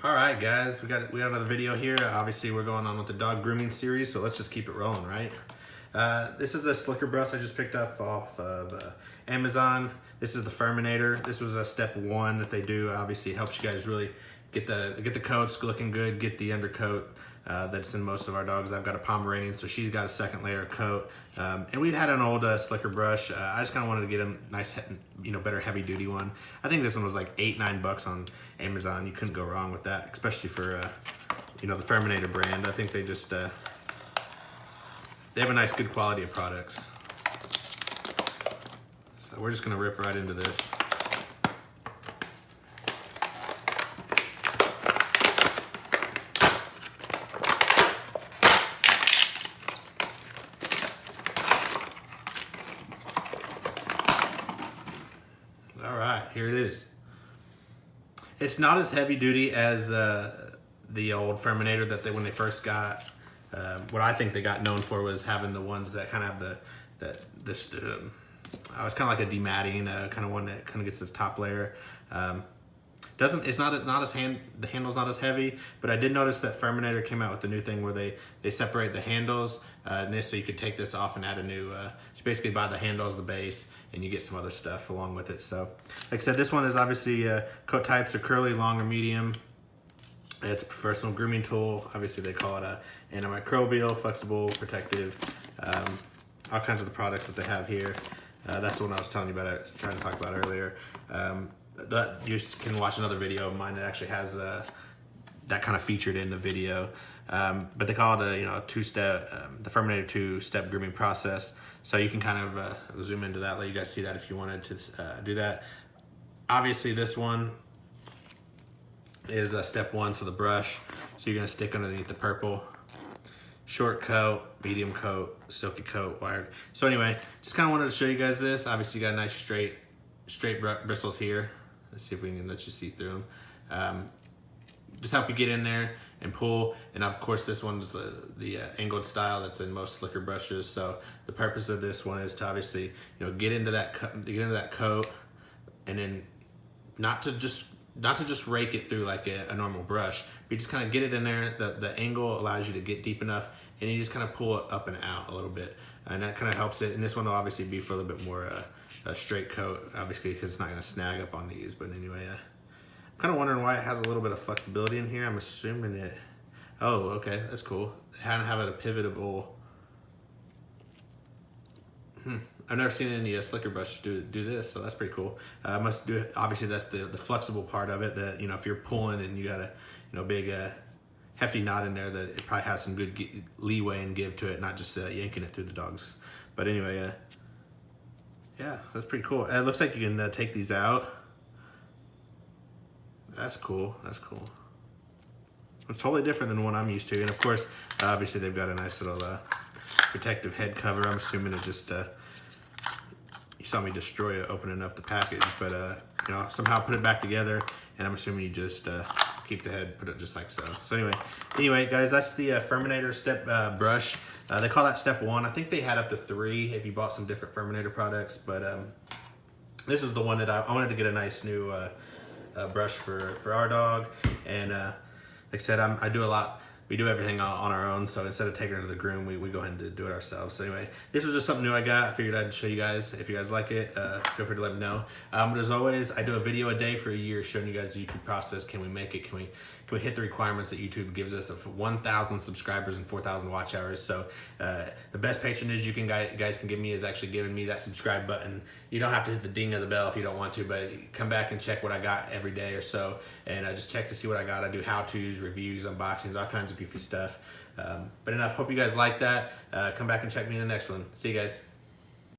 All right, guys, we got another video here. Obviously, we're going on with the dog grooming series, so let's just keep it rolling, right? This is a slicker brush I just picked up off of Amazon. This is the Furminator. This was a step one that they do. Obviously, it helps you guys really get the coats looking good, get the undercoat that's in most of our dogs. I've got a Pomeranian, so she's got a second layer of coat. And we've had an old slicker brush. I just kind of wanted to get a nice, better heavy duty one. I think this one was like $8-9 on Amazon. You couldn't go wrong with that, especially for the Furminator brand. I think they just they have a nice, good quality of products. So we're just gonna rip right into this. All right, here it is. It's not as heavy duty as the old Furminator that when they first got. What I think they got known for was having the ones that kind of have it's kind of like a dematting kind of one that kind of gets to the top layer. The handle's not as heavy, but I did notice that Furminator came out with the new thing where they separate the handles, so you could take this off and add a new, so basically buy the handles, the base, and you get some other stuff along with it. So, like I said, this one is obviously coat types are curly, long, or medium. It's a professional grooming tool. Obviously, they call it a antimicrobial, flexible, protective, all kinds of the products that they have here. That's the one I was telling you about, trying to talk about earlier. You can watch another video of mine that actually has that kind of featured in the video. But they call it a two-step, the Furminator two-step grooming process. So you can kind of zoom into that, let you guys see that if you wanted to do that. Obviously, this one is step one, so the brush. So you're gonna stick underneath the purple. Short coat, medium coat, silky coat, wired. So anyway, just kind of wanted to show you guys this. Obviously, you got nice straight bristles here. Let's see if we can let you see through them. Just help you get in there and pull. And of course, this one's the angled style that's in most slicker brushes. So the purpose of this one is to obviously get into that coat, and then not to just rake it through like a normal brush. You just kind of get it in there. The angle allows you to get deep enough, and you just kind of pull it up and out a little bit, and that kind of helps it. And this one will obviously be for a little bit more a straight coat, obviously, because it's not going to snag up on these. But anyway, I'm kind of wondering why it has a little bit of flexibility in here. I'm assuming it. Oh, okay, that's cool. They have it a pivotable. I've never seen any slicker brush do this, so that's pretty cool. Must do it. Obviously, that's the flexible part of it. That if you're pulling and you got a big hefty knot in there, that it probably has some good leeway and give to it, not just yanking it through the dogs. But anyway, yeah, that's pretty cool. It looks like you can take these out. That's cool. That's cool. It's totally different than the one I'm used to, and of course, obviously they've got a nice little protective head cover. I'm assuming it just. You saw me destroy it opening up the package, but somehow put it back together, and I'm assuming you just keep the head, put it just like so. So anyway, guys, that's the Furminator step brush. They call that step one. I think they had up to 3 if you bought some different Furminator products, but this is the one that I wanted to get a nice new brush for our dog, and like I said, I do a lot. We do everything on our own, so instead of taking her to the groom, we go ahead and do it ourselves. So anyway, this was just something new I got. I figured I'd show you guys. If you guys like it, feel free to let me know. But as always, I do a video a day for a year showing you guys the YouTube process. Can we make it? Can we hit the requirements that YouTube gives us of 1,000 subscribers and 4,000 watch hours? So the best patronage you guys can give me is actually giving me that subscribe button. You don't have to hit the ding of the bell if you don't want to, but come back and check what I got every day or so, and just check to see what I got. I do how-tos, reviews, unboxings, all kinds of goofy stuff. But enough. Hope you guys like that. Come back and check me in the next one. See you guys.